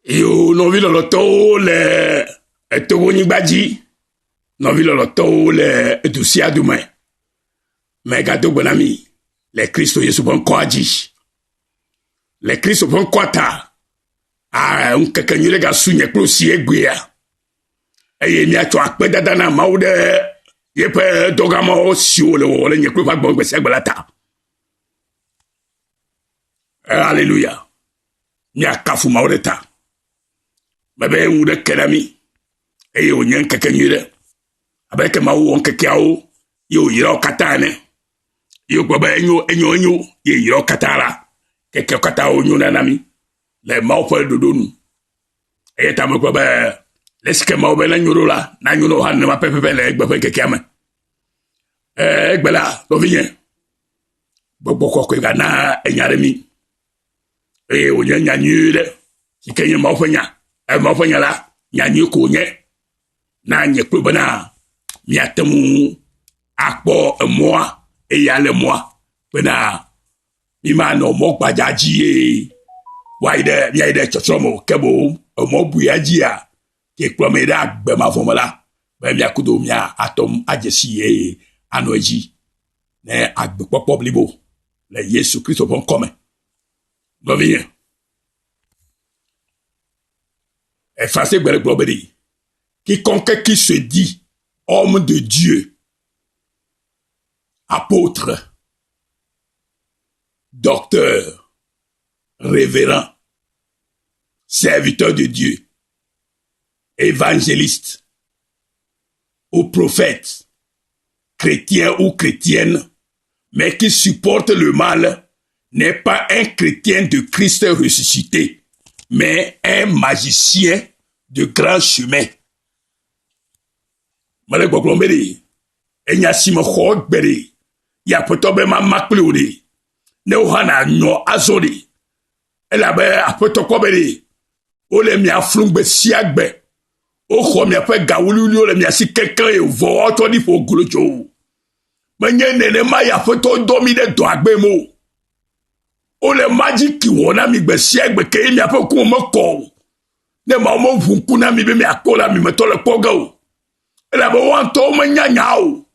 Yo, nɔvi lɔlɔtɔwo le etowo nyigba dzi, nɔvi lɔlɔtɔwo le edusia dome, megado gbe na mi le Kristo Yesu ƒe ŋkɔa dzi. Le Kristo ƒe ŋkɔa ta, ŋkeke nyui ɖe gasu nye kplo si egbea, eye miatsɔ akpedada na Mawu ɖe yeƒe dɔgãmawo siwo le wɔwɔ le nye kplo ƒe agbɔ gbe sia gbe la ta. Alléluia. Miakafu Mawu ɖe ta. Mebe ŋu ɖe ke na mi, eye wònye ŋkeke nyui ɖe. Abe ke Mawu wɔ ŋkekeawo, ye wòyra wo katã ene. Ye wògblɔ be enyo, ye yra wo katã la. Kekeawo katã wonyo na mi le Mawu ƒe ɖoɖo nu. Eye ta megblɔ be le si ke Mawu be nanyo ɖo la, nanyo ɖo hã nenema pɛpɛpɛ le egbe ƒe ŋkekea me. Egbe la, nɔvinye, Gbɔgbɔ Kɔkɔe gana enya ɖe mi. Eye wònye nya nyui ɖe, si ke nye Mawu ƒe nya. Mawu ƒe nya la, nya nyui ko wònye. Na nye kplo bena miate ŋu akpɔ emɔa, eye ale mɔa, bena mi manɔ mɔ gbadza dzi ye miayi ɖe tsɔtsrɔ̃ me ke boŋ emɔ buia dzia, ke kplɔ mi ɖe agbe mavɔ me la, be miakudo atɔm adze si ye anɔ edzi ne agbekpɔkpɔ blibo le Yesu Kristo ƒe ŋkɔ me. Nɔvinye. Français gbe gblɔ be ɖi, quiconque qui se dit homme de Dieu, apôtre, docteur, révérend, serviteur de Dieu, évangéliste, ou prophète, chrétien ou chrétienne, mais qui supporte le mal, n'est pas un chrétien de Christ ressuscité, mais un magicien de grand chemin. Male gbɔgblɔ be enya si me xɔ gbe ɖe, ya aƒetɔ be mama kpli wò ɖe, ne wo hã nànyɔ azɔ ɖe, elabe aƒetɔ kpɔ be ɖe, wole mia flum gbe sia gbe, woxɔ miaƒe ga wuliwuliwo le mia si kekeŋ ye vɔ woatsɔ ɖi ƒo golo tso wo. Menye nenema ya aƒetɔ dɔ mi ɖe dɔ agbe me o. Wole magiki wɔ na mi gbe sia gbe ke miaƒe ŋkume mekɔ o. Ne Mawu me ʋu ŋku na mi be miakpɔ la, mi metɔ le kpɔ ge o. Elabe woantɔwo menya nya o.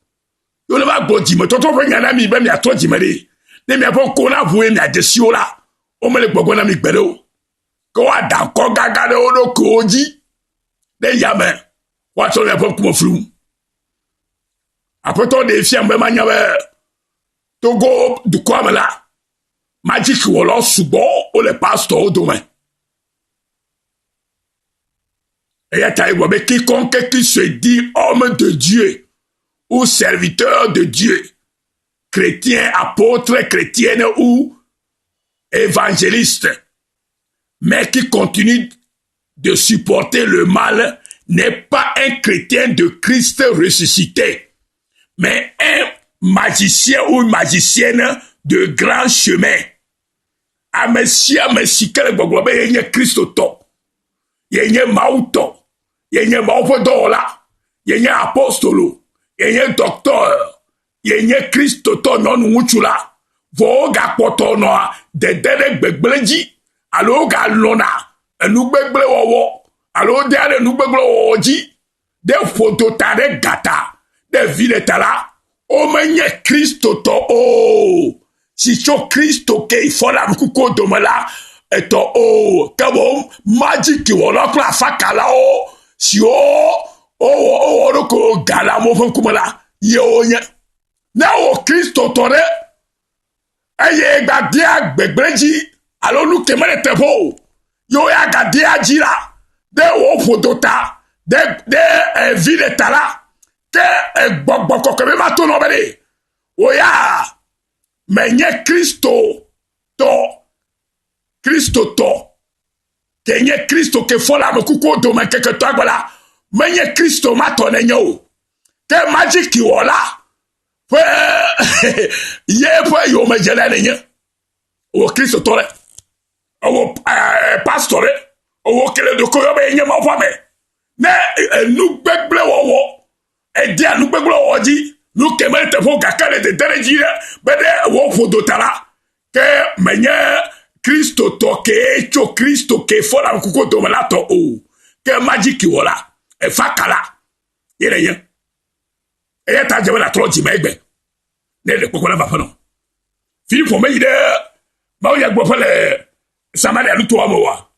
Wole va gblɔ dzimetɔtɔ ƒe nya na mi be miatrɔ dzime ɖe. Ne miaƒe ŋkuwo na ʋu ye miadze si wo la, womele gbɔgbɔ na mi gbe ɖe o. Ke woada ŋkɔ gaga ɖe wo ɖokuiwo dzi ɖe yame, woatsɔ miaƒe ŋkume flum. Aƒetɔ ɖe fiam be manya be Togo dukɔa me la, magic wɔlawo sugbɔ wole pastorwo dome. Eya ta egblɔ be quiconque qui se dit homme de Dieu ou serviteur de Dieu, chrétien, apôtre, chrétienne ou évangéliste, mais qui continue de supporter le mal, n'est pas un chrétien de Christ ressuscité, mais un magicien ou une magicienne de grand chemin. Amesia kele gbɔgblɔ be yenye Kristo tɔ, yenye Mawu tɔ, yenye Mawu ƒe dɔwɔla, yenye apostolo, yenye docteur, yenye Kristo tɔ nyɔnu ŋutsu la, vɔ wogakpɔtɔ nɔa dede ɖe gbegble dzi, alo wogalɔna enugbegble wɔwɔ, alo wodea ɖe nugbegble wɔwɔ dzi, ɖe ƒodota ɖe gata, ɖe vi ɖe ta la, womenye Kristo tɔ o. Si tso Kristo ke ifɔ la nukuko dome la, etɔ o, ke boŋ magiki wɔla kple afakalawo siwo wowɔ ɖoko gala mo ƒe ŋkume la, yewo nye. Ne wo Kristo tɔ ɖe, eye gbadea gbegble dzi, alo nu ke mele teƒe o, yewo ya gadea dzi la, ɖe wo ƒodota, ɖe vi ɖe ta la, ke Gbɔgbɔ Kɔkɔe be ma to nɔ be ɖe, wo ya menye Kristo tɔ, ke nye Kristo ke fɔ le ame kukuwo dome keke tɔ agbe la, menye Kristo ma tɔ nenye o. Ke magiki wɔla ƒe ye ƒe yomedze la nenye. Wo Kristo tɔ ɖe, wo pastor ɖe, wo kele doko yɔ be yenye Mawu ƒe ame. Ne nugbegble wɔwɔ, edea nugbegble wɔwɔ dzi, nu keme teƒe gake le dede ɖe dzi ɖe, be ɖe wo ƒodota la, ke menye Christo toke cho Christo ke fora kuko to malato o ke magic wala e fakala yere yen e ta je la troji megbe ne le kokona ba fano Philippe me ide ba o ya gbo fele Samaria lu to amowa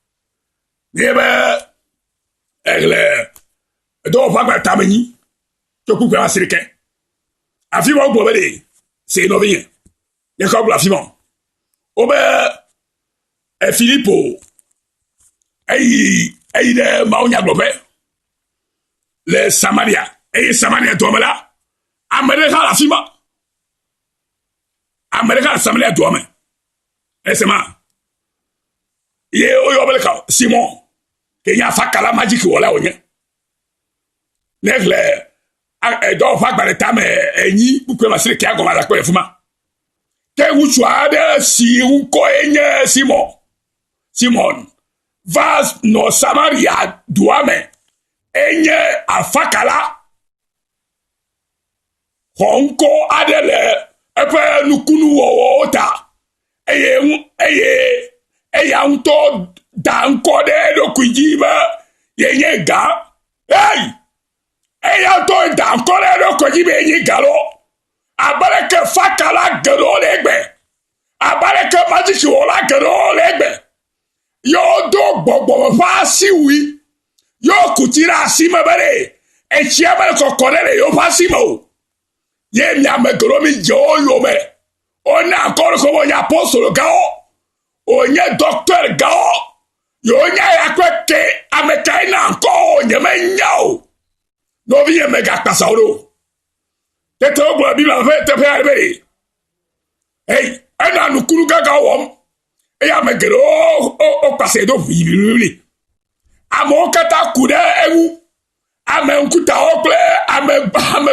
ne ba egle do fa gba tamani to ku kwa sirike afi wo gbo be c'est no bien ya ko bla fimon o be Philippe ay de maonya globe le Samaria Samaria to mala America la fima America Samaria to me esema ye oyo belka Simon kenya fakala magic wala onye negle do fa gbare ta me enyi bukwe masire ki agoma la ko efuma ke wuchu ade si unko enye Simon va no Samaria duame enye afakala honko adele epe nukunu wota eye unto danko de do kujiba yenye ga eye to danko de do kujiba yenye galo abareke fakala gero legbe abareke magic wala gero legbe yo do gbogbo fa siwi yo kutira sima bare e chiama ko korere yo fa simo ye mi amegoro mi jo yo me ona akoro ko wonya apostolo gao onye doctor gao yo nya ya kweke amekai na ko onye menyao no bi mega pasoro teto gbo bi ma fe te pe arbe hey ana nukuru gaga wom ya megero o pase do vivili amo kata kude ewu ame nkuta okle ame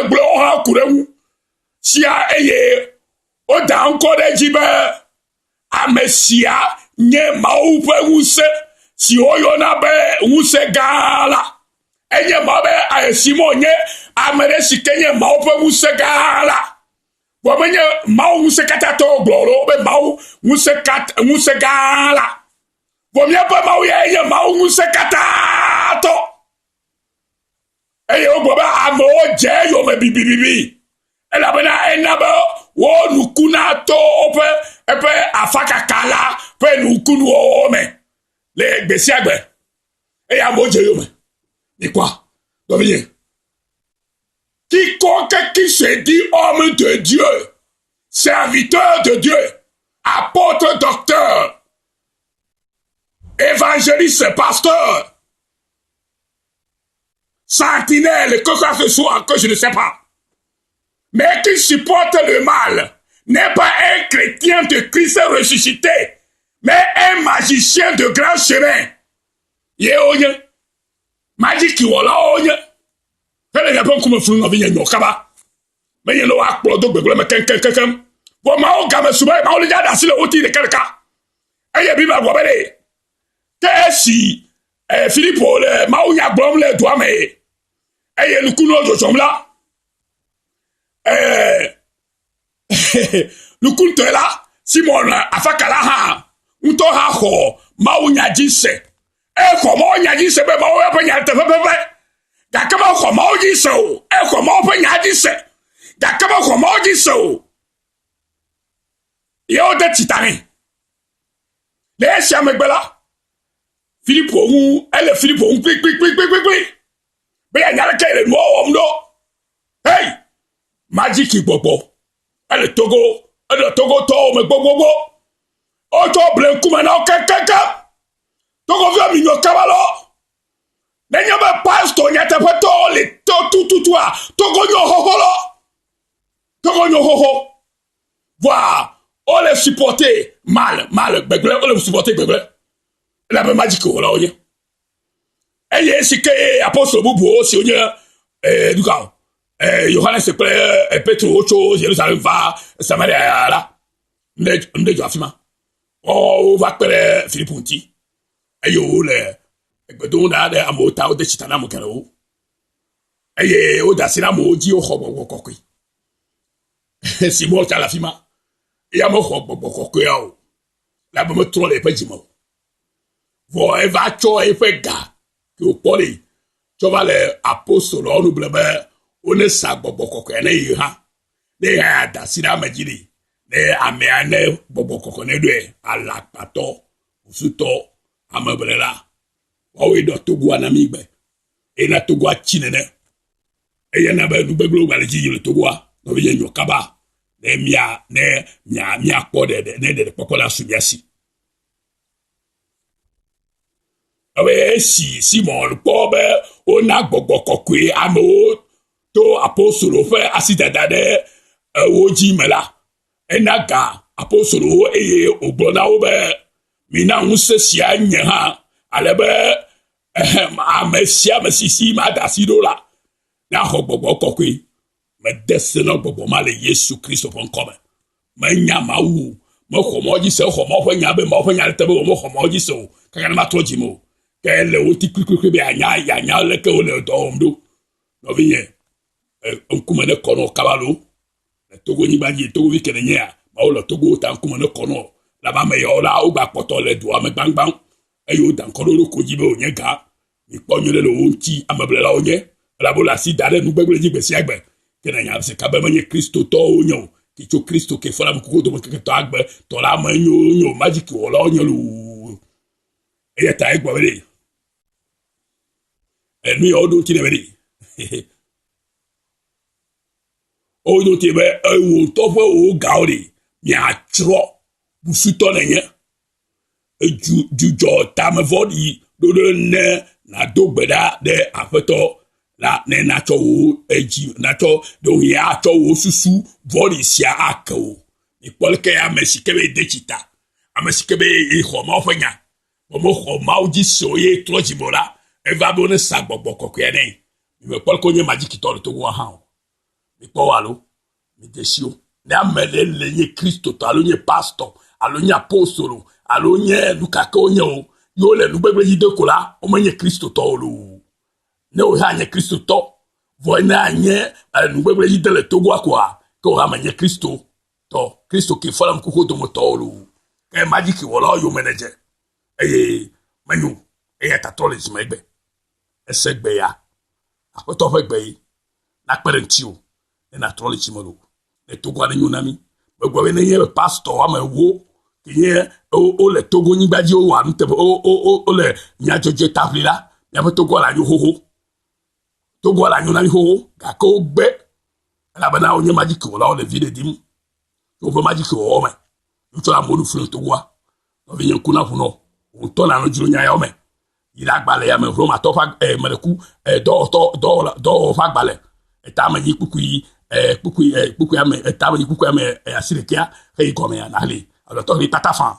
glo ha kurewu sia eye o da nko de jibe ame sia nye mau pe wuse si oyo na be wuse gala enye ma be asimo nye amere sikenye mau pe wuse gala Wamenye mau musekata to gloro be mau musekala. Wamenye pa mau ye mau musekata to. Eye oboba amo je yo me bibibibi. Ela bena enaba wo nukuna to ope epe afaka kala pe nukunu o me. Le gbesi agbe. Eye amo je yo me. Ni quoi? Dominye. Quiconque qui se dit homme de Dieu, serviteur de Dieu, apôtre, docteur, évangéliste, pasteur, sentinelle, que ça se soit, que je ne sais pas, mais qui supporte le mal, n'est pas un chrétien de Christ ressuscité, mais un magicien de grand chemin. Yeoye, magique wala oye. Fele ya bon kuma funu obi nyo kaba me yelo akpo do gbegbe me ken bo ma o ga me suba ma o le da sile oti de kelka eye bi ba go bele tesi Philippe le ma o nya gbom le do ame eye lukunu ojo somla lukun to la Simon afakala ha unto ha ho ma o nya jise ko ma o nya jise be ma o pa nya te fe Dakama ko maoji so e ko mo pa nyaji se dakama ko maoji so yo de titani le sia megbela Philippe ou elle Philippe ou quick be ya nyara kele mo omdo hey magic gbogbo elle togo to me gbogbo o to ble kuma na kekeka togo via mi no kabalo Nenyo be pastor nyate peto le to a togonyo hoho Voilà on les supporter mal begle on les supporter begle la be magique wala oye eye sike apostle bubu si onye duka Johannes Petro ocho Jérusalem va Samaria la nde jo afima o va pere Philippe Unti ayo le Bedona de amota o de chitana mo kero eye o da sina mo ji o khobo kokoi si mo ta la fima ya mo khobo kokoi o la me trɔ le eƒe dzime o. Vɔ eva tsɔ eƒe ga ke wòkpɔ le tsɔ va le apostolowo nu ble be wone sa gbɔgbɔ kɔkɔe ne yi hã. Ne yi hã ya da asi ɖe ame dzi li. Ne amea ne gbɔgbɔ kɔkɔe ne ɖoe alakpatɔ, usutɔ, ameblela. Woawoe ɖɔ Togoa na mi gbe. Ena Togoa tsi nene. Eya na be nugbegblẽwo gale dzi yi le Togoa. Nɔvi nye kaba. Ne mia kpɔ ɖeɖe kpɔkpɔ la su mia si. Ebe esi Simon kpɔ be wona gbɔgbɔ kɔkɔe amewo to apostolo ƒe asidada ɖe wo dzi me la, ena ga apostolowo eye wògblɔ na wo be mina ŋusẽ sia nye hã ale be ame sia ame si ma da asi ɖo la naxɔ gbɔgbɔ kɔkɔe. Mede se na gbɔgbɔ ma le Yesu Kristo ƒe ŋkɔme. Menya Mawu, mexɔ mɔ dzi se, xɔ Mawu ƒe nya be Mawu ƒe nya le te be wòmexɔ mɔ dzi se o, kaka ne matrɔ dzi me o. Ke le wo ti kliklikli be yanya leke wole dɔ wɔm ɖo. Nɔvinye, ŋkume ne kɔnɔ kaba lo. Le Togo nyigba dzi, Togo vi ke ne nyea, Mawu le Togo ta ŋkume ne kɔnɔ. Laba ame yawo la, wogba kpɔtɔ le dua me gbangbang. Eye woda ŋkɔ ɖo ko dzi be wònye gã. Mikpɔ nyuie le wo ŋuti ameblelawo nye. Elabena wole asi da ɖe nugbegble dzi gbe sia gbe. Ke ne nya se kabe menye kristotɔwo nye o. Ki tso Kristo ke fɔla mkuku dome keke tɔ agbe. Tɔ la me nyo magiki wɔlawo nye lo. Eya ta egbe be ɖe. Nu yawo ɖo ŋuti ne be ɖe. O ɖo ŋuti be wo ŋutɔ ƒe wo gawo ɖe. Miatsrɔ busutɔ nenye. Dzudzɔ tamevɔɖi ɖo ɖe ne nado gbe ɖa ɖe aƒetɔ la ne natsɔ wo edzi natsɔ do ya atsɔ wo susu vɔɖi sia ake wo. Mikpɔ leke ame si ke be de tsita. Ame si ke be xɔ Mawu ƒe nya. Xɔ Mawu dzi se o ye trɔ dzi mo la. Eva be ne sa gbɔgbɔ kɔkɔe ne. Mi kpɔ leke nye magikitɔ le Togo hã o. Mikpɔ wo alo. Mi de si o. Ne ame le nye kristotɔ alo nye pastor alo nye apostolo alo nye nukake wo nye o. Yo le nugbegble dzi de ko la, o menye kristotɔ o lo. Ne o ha nye kristotɔ, vɔ ne anye nugbegble dzi de le Togoa koa, ke o ha menye kristo tɔ. Kristo ke fɔla mkuku dometɔ o lo. Ke magiki wɔlawo yo me ne dze. Eye menyo. Eya tatrɔ le zime gbe. Ese gbe ya. Aƒetɔ ƒe gbe yi. Na kpe ɖe ŋuti o. Ne na trɔ le zime lo. Ne Togoa ne nyo na mi. Megblɔ be ne nye pastor ame wo. Nye o le Togo nyigba dzi o wa nute o le nyadzɔdzɔ tafli la. Miaƒe Togoa la nyo xoxo. Togoa la nyo na mi xoxo. Gake wo gbe. Elabena wonye magiki wɔlawo le vi ɖe dim. Woƒe magiki wɔwɔ me. Ŋutsu la monu fli Togoa. Nɔvi nye ŋku na ƒo nɔ. Wotɔ la no dzro nya yawo me. Yi la agbalẽ ya me Romatɔ ƒe meɖeku dɔwɔwɔ ƒe agbalẽ. Eta me nyi kpukui ame eta me nyi kpukui ame asi ɖekea heyi gɔmea nahle. Alɔtɔ ɣi tata fan.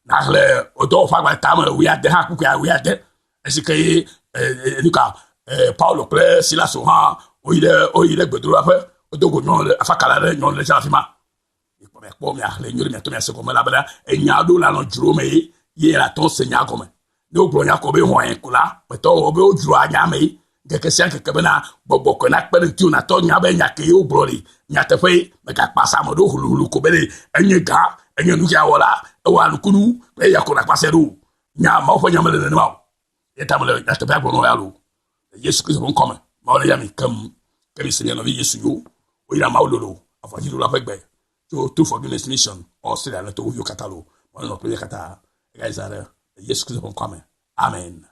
Nahle dɔwɔwɔ ƒe agbalẽ ta me wuiade hã kpukui wuiade. Esi ke nuka Paulo kple Silas hã oyi ɖe gbedoɖaƒe. Wodogo nyɔnu le afakala ɖe nyɔnu le tsa afi ma. Mikpɔ miahle nyo ɖe miatɔ miase gɔme labena enya ɖo la nɔ dzro me ye la tɔ se nya gɔme. Ne wogblɔ nya kɔ be hɔ̃e ko la, metɔ be wodzro anya me keke sia keke bena gbɔgbɔ kɔ na kpe ɖe ŋuti na tɔ nya be nya ke wogblɔ li nyateƒe megakpasa ame ɖo huluhulu ko be enye gã enye nu kia wɔ la ewɔ anukunu be eya ko na kpasɛ ɖo. Nya Mawu ƒe nya me le nenema o. Ye ta me le nyateƒe agblɔ nɔ ya lo. Yesu Kristo ƒe ŋkɔme. Mawu le ya mi kem. Ke mi se mia nɔvi Yesu yo. Oyina Mawu lolo. Afɔdzi lolo ƒe gbe. Tso True Forgiveness Mission. Ɔsɛ la ne to wo katã lo. Mawu nɔ kple kata. Ega yi za ɖe Yesu Kristo ƒe ŋkɔme. Amen.